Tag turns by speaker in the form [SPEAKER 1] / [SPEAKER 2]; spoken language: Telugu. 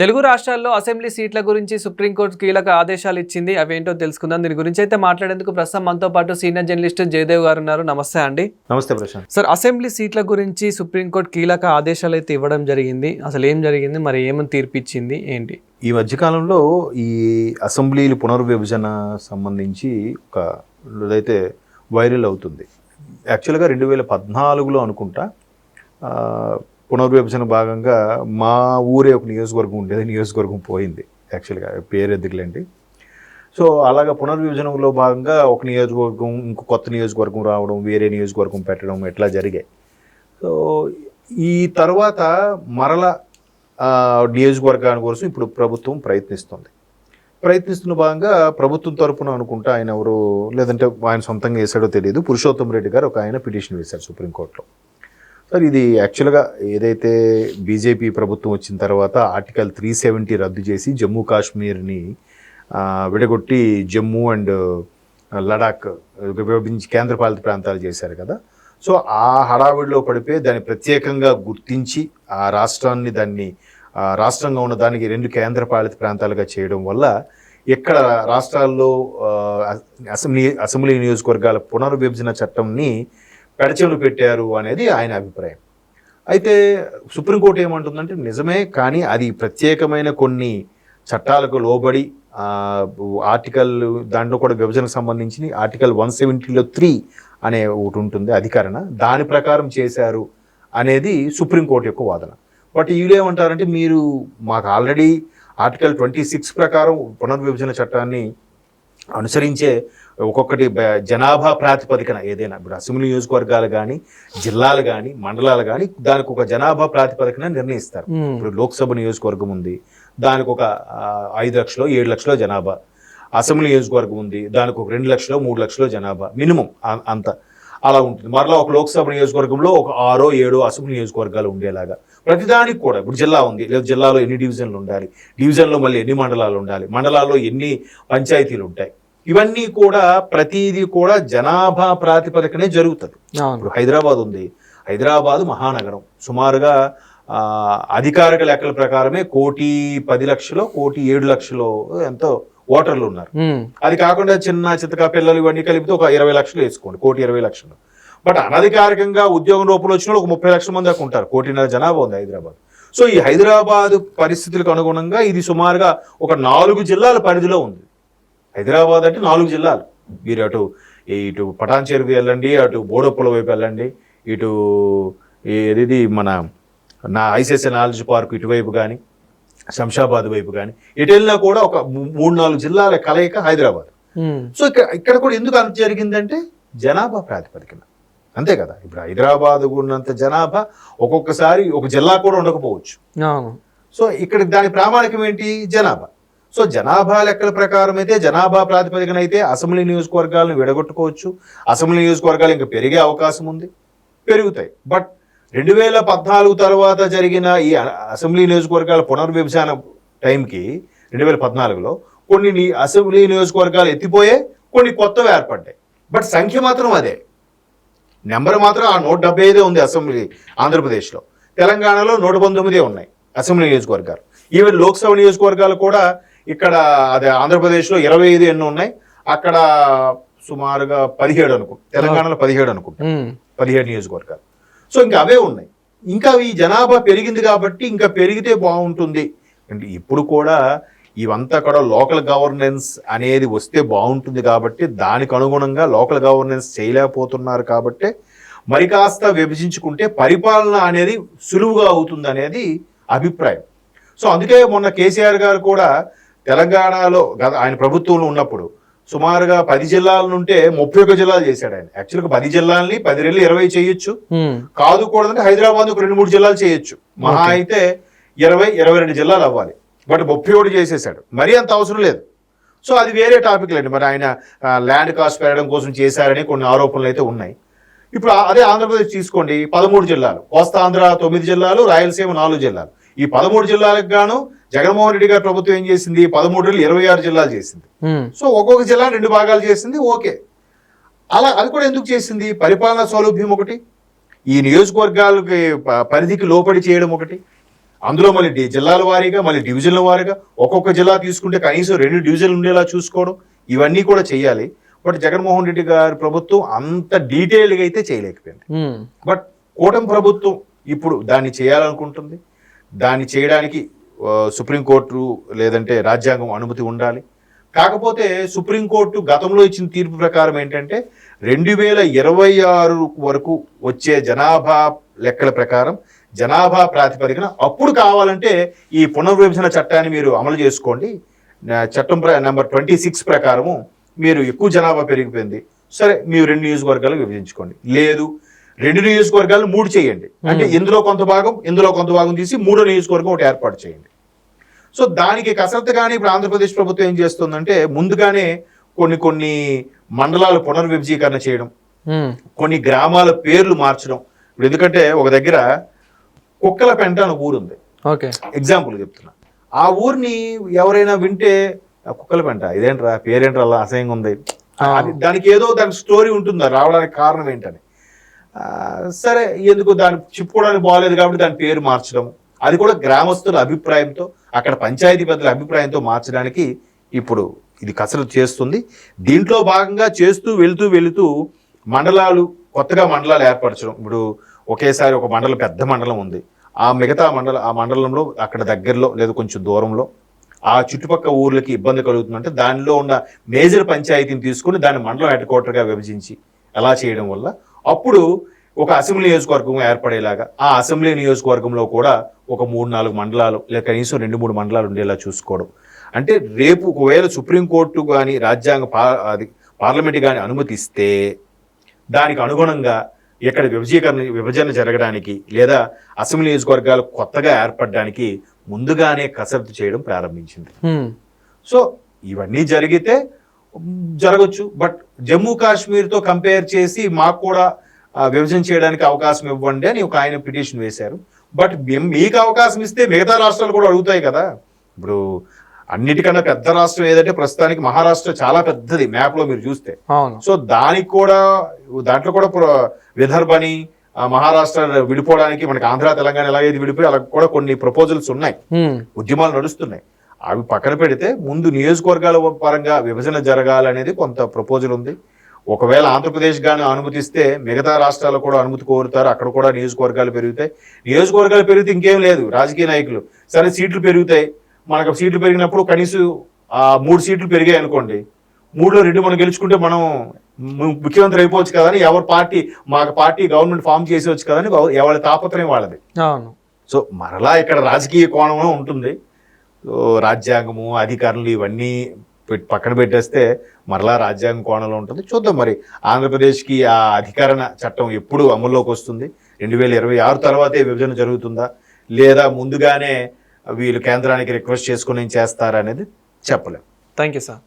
[SPEAKER 1] తెలుగు రాష్ట్రాల్లో అసెంబ్లీ సీట్ల గురించి సుప్రీంకోర్టు కీలక ఆదేశాలు ఇచ్చింది. అవేంటో తెలుసుకుందాం. దీని గురించి అయితే మాట్లాడేందుకు ప్రస్తుతం మనతో పాటు సీనియర్ జర్నలిస్ట్ జయదేవ్ గారు ఉన్నారు. నమస్తే అండి.
[SPEAKER 2] నమస్తే ప్రశాంత్.
[SPEAKER 1] సార్, అసెంబ్లీ సీట్ల గురించి సుప్రీంకోర్టు కీలక ఆదేశాలు అయితే ఇవ్వడం జరిగింది. అసలు ఏం జరిగింది, మరి ఏమని తీర్పు ఇచ్చింది, ఏంటి?
[SPEAKER 2] ఈ మధ్యకాలంలో ఈ అసెంబ్లీలు పునర్విభజన సంబంధించి ఒక ఇదైతే వైరల్ అవుతుంది. యాక్చువల్గా 2014లో అనుకుంటా పునర్విభజన భాగంగా మా ఊరే ఒక నియోజకవర్గం ఉండేది, నియోజకవర్గం పోయింది. యాక్చువల్గా పేరు ఎందుకులేండి. సో అలాగా పునర్విభజనలో భాగంగా ఒక నియోజకవర్గం ఇంకో కొత్త నియోజకవర్గం రావడం, వేరే నియోజకవర్గం పెట్టడం ఎట్లా జరిగాయి. సో ఈ తర్వాత మరల నియోజకవర్గాన్ని కోసం ఇప్పుడు ప్రభుత్వం ప్రయత్నిస్తున్న భాగంగా ప్రభుత్వం తరపున అనుకుంటా ఆయన ఎవరు, లేదంటే ఆయన సొంతంగా వేసాడో తెలియదు, పురుషోత్తం రెడ్డి గారు ఒక ఆయన పిటిషన్ వేశారు సుప్రీంకోర్టులో. సార్, ఇది యాక్చువల్గా ఏదైతే బీజేపీ ప్రభుత్వం వచ్చిన తర్వాత ఆర్టికల్ 370 రద్దు చేసి జమ్మూ కాశ్మీర్ని విడగొట్టి జమ్మూ అండ్ లడాక్ విభజించి కేంద్రపాలిత ప్రాంతాలు చేశారు కదా. సో ఆ హడావిడిలో పడిపోయి దాన్ని ప్రత్యేకంగా గుర్తించి ఆ రాష్ట్రాన్ని రాష్ట్రంగా ఉన్న దానికి 2 కేంద్రపాలిత ప్రాంతాలుగా చేయడం వల్ల ఇక్కడ రాష్ట్రాల్లో అసెంబ్లీ నియోజకవర్గాల పునర్విభజన చట్టంని పెడచెవులు పెట్టారు అనేది ఆయన అభిప్రాయం. అయితే సుప్రీంకోర్టు ఏమంటుందంటే నిజమే, కానీ అది ప్రత్యేకమైన కొన్ని చట్టాలకు లోబడి ఆర్టికల్ దాంట్లో కూడా విభజనకు సంబంధించి ఆర్టికల్ 170లో 3 అనే ఒకటి ఉంటుంది అధికరణ, దాని ప్రకారం చేశారు అనేది సుప్రీంకోర్టు యొక్క వాదన. బట్ వీళ్ళు ఏమంటారంటే మీరు మాకు ఆల్రెడీ ఆర్టికల్ 26 ప్రకారం పునర్విభజన చట్టాన్ని అనుసరించే ఒక్కొక్కటి జనాభా ప్రాతిపదికన ఏదైనా ఇప్పుడు అసెంబ్లీ నియోజకవర్గాలు కానీ జిల్లాలు కానీ మండలాలు కానీ దానికి ఒక జనాభా ప్రాతిపదికన నిర్ణయిస్తారు. ఇప్పుడు లోక్సభ నియోజకవర్గం ఉంది, దానికి ఒక 5 లక్షలు 7 లక్షల జనాభా. అసెంబ్లీ నియోజకవర్గం ఉంది, దానికి ఒక 2 లక్షలు 3 లక్షల జనాభా మినిమం అంత అలా ఉంటుంది. మరలా ఒక లోక్సభ నియోజకవర్గంలో ఒక 6 7 అసెంబ్లీ నియోజకవర్గాలు ఉండేలాగా ప్రతిదానికి కూడా ఇప్పుడు జిల్లా ఉంది, లేదా జిల్లాలో ఎన్ని డివిజన్లు ఉండాలి, డివిజన్లో మళ్ళీ ఎన్ని మండలాలు ఉండాలి, మండలాల్లో ఎన్ని పంచాయతీలు ఉంటాయి, ఇవన్నీ కూడా ప్రతిదీ కూడా జనాభా ప్రాతిపదికనే జరుగుతుంది. ఇప్పుడు హైదరాబాద్ ఉంది, హైదరాబాద్ మహానగరం, సుమారుగా అధికారిక లెక్కల ప్రకారమే 1,10,00,000 1,07,00,000 ఎంతో ఓటర్లు ఉన్నారు. అది కాకుండా చిన్న చిత్తక పిల్లలు ఇవన్నీ కలిపితే ఒక 20 లక్షలు వేసుకోండి, 1,20,00,000. బట్ అనధికారికంగా ఉద్యోగం రూపంలో వచ్చిన ఒక 30 లక్షల మంది దాకా ఉంటారు. 1,50,00,000 జనాభా ఉంది హైదరాబాద్. సో ఈ హైదరాబాద్ పరిస్థితులకు అనుగుణంగా ఇది సుమారుగా ఒక 4 జిల్లాల పరిధిలో ఉంది. హైదరాబాద్ అంటే 4 జిల్లాలు. మీరు ఇటు పటాన్ చెరుకు వెళ్ళండి, అటు బోడొప్పల వైపు వెళ్ళండి, ఇటు ఏది మన ఐసిఎస్ఐ నాలెడ్జ్ పార్క్ ఇటువైపు కానీ శంషాబాద్ వైపు కానీ ఇటు వెళ్ళినా కూడా ఒక 3-4 జిల్లాల కలయిక హైదరాబాద్. సో ఇక్కడ కూడా ఎందుకు అంత జరిగిందంటే జనాభా ప్రాతిపదికన, అంతే కదా. ఇప్పుడు హైదరాబాద్ ఉన్నంత జనాభా ఒక్కొక్కసారి ఒక జిల్లా కూడా ఉండకపోవచ్చు. సో ఇక్కడ దాని ప్రామాణికం ఏంటి? జనాభా. సో జనాభా లెక్కల ప్రకారం అయితే, జనాభా ప్రాతిపదికన అయితే అసెంబ్లీ నియోజకవర్గాలను విడగొట్టుకోవచ్చు. అసెంబ్లీ నియోజకవర్గాలు ఇంకా పెరిగే అవకాశం ఉంది, పెరుగుతాయి. బట్ 2014 తర్వాత జరిగిన ఈ అసెంబ్లీ నియోజకవర్గాల పునర్విభజన టైంకి 2014లో కొన్ని అసెంబ్లీ నియోజకవర్గాలు ఎత్తిపోయే, కొన్ని కొత్తవి ఏర్పడ్డాయి. బట్ సంఖ్య మాత్రం అదే, నెంబర్ మాత్రం ఆ 175 ఉంది అసెంబ్లీ ఆంధ్రప్రదేశ్లో. తెలంగాణలో 119 ఉన్నాయి అసెంబ్లీ నియోజకవర్గాలు. ఈవెన్ లోక్సభ నియోజకవర్గాలు కూడా ఇక్కడ అదే ఆంధ్రప్రదేశ్లో 25 ఎన్నో ఉన్నాయి, అక్కడ సుమారుగా 17 అనుకుంటా, తెలంగాణలో 17 అనుకుంటా, 17 నియోజకవర్గాలు. సో ఇంకా అవే ఉన్నాయి. ఇంకా ఈ జనాభా పెరిగింది కాబట్టి ఇంకా పెరిగితే బాగుంటుంది అంటే ఇప్పుడు కూడా ఇవంతా కూడా లోకల్ గవర్నెన్స్ అనేది వస్తే బాగుంటుంది కాబట్టి దానికి అనుగుణంగా లోకల్ గవర్నెన్స్ చేయలేకపోతున్నారు కాబట్టి మరి కాస్త విభజించుకుంటే పరిపాలన అనేది సులువుగా అవుతుంది అనేది అభిప్రాయం. సో అందుకే మొన్న కేసీఆర్ గారు కూడా తెలంగాణలో ఆయన ప్రభుత్వంలో ఉన్నప్పుడు సుమారుగా 10 జిల్లాల నుంటే 31 జిల్లాలు చేశాడు ఆయన. యాక్చువల్గా 10 జిల్లాలని 10 రెళ్ళు 20 చేయొచ్చు, కాదు కూడదంటే హైదరాబాద్ ఒక 2-3 జిల్లాలు చేయొచ్చు, మహా అయితే 20-22 జిల్లాలు అవ్వాలి. బట్ 31 చేసేసాడు, మరీ అంత అవసరం లేదు. సో అది వేరే టాపిక్ లేండి. మరి ఆయన ల్యాండ్ కాస్ట్ పెరగడం కోసం చేశారని కొన్ని ఆరోపణలు అయితే ఉన్నాయి. ఇప్పుడు అదే ఆంధ్రప్రదేశ్ తీసుకోండి, 13 జిల్లాలు, కోస్తా ఆంధ్ర 9 జిల్లాలు, రాయలసీమ 4 జిల్లాలు. ఈ 13 జిల్లాలకు గాను జగన్మోహన్ రెడ్డి గారి ప్రభుత్వం ఏం చేసింది? 13 రెళ్ళు 26 జిల్లాలు చేసింది. సో ఒక్కొక్క జిల్లా 2 భాగాలు చేసింది. ఓకే, అలా అది కూడా ఎందుకు చేసింది? పరిపాలనా సౌలభ్యం ఒకటి, ఈ నియోజకవర్గాలకి పరిధికి లోపడి చేయడం ఒకటి, అందులో మళ్ళీ జిల్లాల వారీగా మళ్ళీ డివిజన్ల వారీగా ఒక్కొక్క జిల్లా తీసుకుంటే కనీసం 2 డివిజన్లు ఉండేలా చూసుకోవడం ఇవన్నీ కూడా చేయాలి. బట్ జగన్మోహన్ రెడ్డి గారి ప్రభుత్వం అంత డీటెయిల్గా అయితే చేయలేకపోయింది. బట్ కూటమి ప్రభుత్వం ఇప్పుడు దాన్ని చేయాలనుకుంటుంది. దాన్ని చేయడానికి సుప్రీంకోర్టు లేదంటే రాజ్యాంగం అనుమతి ఉండాలి. కాకపోతే సుప్రీంకోర్టు గతంలో ఇచ్చిన తీర్పు ప్రకారం ఏంటంటే 2026 వరకు వచ్చే జనాభా లెక్కల ప్రకారం జనాభా ప్రాతిపదికన అప్పుడు కావాలంటే ఈ పునర్విభజన చట్టాన్ని మీరు అమలు చేసుకోండి. చట్టం నెంబర్ 26 ప్రకారము మీరు ఎక్కువ జనాభా పెరిగిపోయింది, సరే మీరు 2 నియోజకవర్గాలు విభజించుకోండి. లేదు 2 నియోజకవర్గాలు 3 చేయండి, అంటే ఇందులో కొంత భాగం తీసి 3వ నియోజకవర్గం ఒకటి ఏర్పాటు చేయండి. సో దానికి కసరత్తుగానే ఇప్పుడు ఆంధ్రప్రదేశ్ ప్రభుత్వం ఏం చేస్తుందంటే ముందుగానే కొన్ని మండలాల పునర్విభజీకరణ చేయడం, కొన్ని గ్రామాల పేర్లు మార్చడం. ఇప్పుడు ఎందుకంటే ఒక దగ్గర కుక్కలపెంట అని ఊరు ఉంది, ఎగ్జాంపుల్ చెప్తున్నా. ఆ ఊరిని ఎవరైనా వింటే కుక్కలపెంట ఇదేంట్రా పేరేంట్రా అలా అసహ్యంగా ఉంది, దానికి ఏదో దానికి స్టోరీ ఉంటుందా రావడానికి కారణం ఏంటని. సరే ఎందుకు దాన్ని చెప్పుకోవడానికి బాగలేదు కాబట్టి దాని పేరు మార్చడం, అది కూడా గ్రామస్తుల అభిప్రాయంతో అక్కడ పంచాయతీ పెద్దల అభిప్రాయంతో మార్చడానికి ఇప్పుడు ఇది కసరత్తు చేస్తుంది. దీంట్లో భాగంగా చేస్తూ వెళుతూ మండలాలు కొత్తగా మండలాలు ఏర్పరచడం. ఇప్పుడు ఒకేసారి ఒక మండలం పెద్ద మండలం ఉంది, ఆ మిగతా ఆ మండలంలో అక్కడ దగ్గరలో లేదా కొంచెం దూరంలో ఆ చుట్టుపక్కల ఊర్లకి ఇబ్బంది కలుగుతుందంటే దానిలో ఉన్న మేజర్ పంచాయతీని తీసుకుని దాన్ని మండలం హెడ్ క్వార్టర్గా విభజించి అలా చేయడం వల్ల అప్పుడు ఒక అసెంబ్లీ నియోజకవర్గం ఏర్పడేలాగా ఆ అసెంబ్లీ నియోజకవర్గంలో కూడా ఒక 3-4 మండలాలు లేదా కనీసం 2-3 మండలాలు ఉండేలా చూసుకోవడం. అంటే రేపు ఒకవేళ సుప్రీంకోర్టు కానీ పార్లమెంట్ కానీ అనుమతిస్తే దానికి అనుగుణంగా ఇక్కడ విభజన జరగడానికి లేదా అసెంబ్లీ నియోజకవర్గాలు కొత్తగా ఏర్పడడానికి ముందుగానే కసరత్తు చేయడం ప్రారంభించింది. సో ఇవన్నీ జరగచ్చు. బట్ జమ్మూ కాశ్మీర్తో కంపేర్ చేసి మాకు కూడా విభజన చేయడానికి అవకాశం ఇవ్వండి అని ఒక ఆయన పిటిషన్ వేశారు. బట్ మీకు అవకాశం ఇస్తే మిగతా రాష్ట్రాలు కూడా అడుగుతాయి కదా. ఇప్పుడు అన్నిటికన్నా పెద్ద రాష్ట్రం ఏదంటే ప్రస్తుతానికి మహారాష్ట్ర చాలా పెద్దది మ్యాప్లో మీరు చూస్తే. సో దాంట్లో కూడా విదర్భని మహారాష్ట్ర విడిపోవడానికి మనకి ఆంధ్ర తెలంగాణ ఎలాగైతే విడిపోయి అలా కూడా కొన్ని ప్రపోజల్స్ ఉన్నాయి, ఉద్యమాలు నడుస్తున్నాయి. అవి పక్కన పెడితే ముందు నియోజకవర్గాల పరంగా విభజన జరగాలనేది కొంత ప్రపోజల్ ఉంది. ఒకవేళ ఆంధ్రప్రదేశ్ గాని అనుమతిస్తే మిగతా రాష్ట్రాలు కూడా అనుమతి కోరుతారు, అక్కడ కూడా నియోజకవర్గాలు పెరుగుతాయి. నియోజకవర్గాలు పెరిగితే ఇంకేం లేదు, రాజకీయ నాయకులు సరే సీట్లు పెరుగుతాయి, మనకు సీట్లు పెరిగినప్పుడు కనీసం 3 సీట్లు పెరిగాయి అనుకోండి, 3లో 2 మనం గెలుచుకుంటే మనం ముఖ్యమంత్రి అయిపోవచ్చు కదా అని మాకు పార్టీ గవర్నమెంట్ ఫామ్ చేసేవచ్చు కదా అని ఎవరి తాపత్రయం వాళ్ళది. సో మరలా ఇక్కడ రాజకీయ కోణంలో ఉంటుంది. రాజ్యాంగము అధికారులు ఇవన్నీ పక్కన పెట్టేస్తే మరలా రాజ్యాంగ కోణంలో ఉంటుంది. చూద్దాం మరి ఆంధ్రప్రదేశ్కి ఆ అధికరణ చట్టం ఎప్పుడు అమల్లోకి వస్తుంది, 2026 తర్వాతే విభజన జరుగుతుందా లేదా ముందుగానే వీళ్ళు కేంద్రానికి రిక్వెస్ట్ చేసుకుని చేస్తారా అనేది చెప్పలేం.
[SPEAKER 1] Thank you sir.